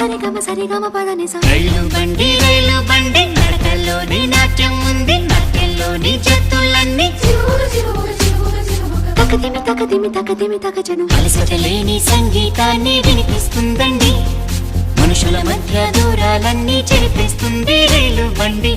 సరి గమ పద నిస రైలు బండి నడకల్లోని నాట్యం ఉంది నాట్యంలోని జత్తులన్నీ తకదిమి తకజను అలసటలేని సంగీతాన్ని వినిపిస్తుందండి మనుషుల మధ్య దూరాలన్నీ చెరిపిస్తుంది రైలు బండి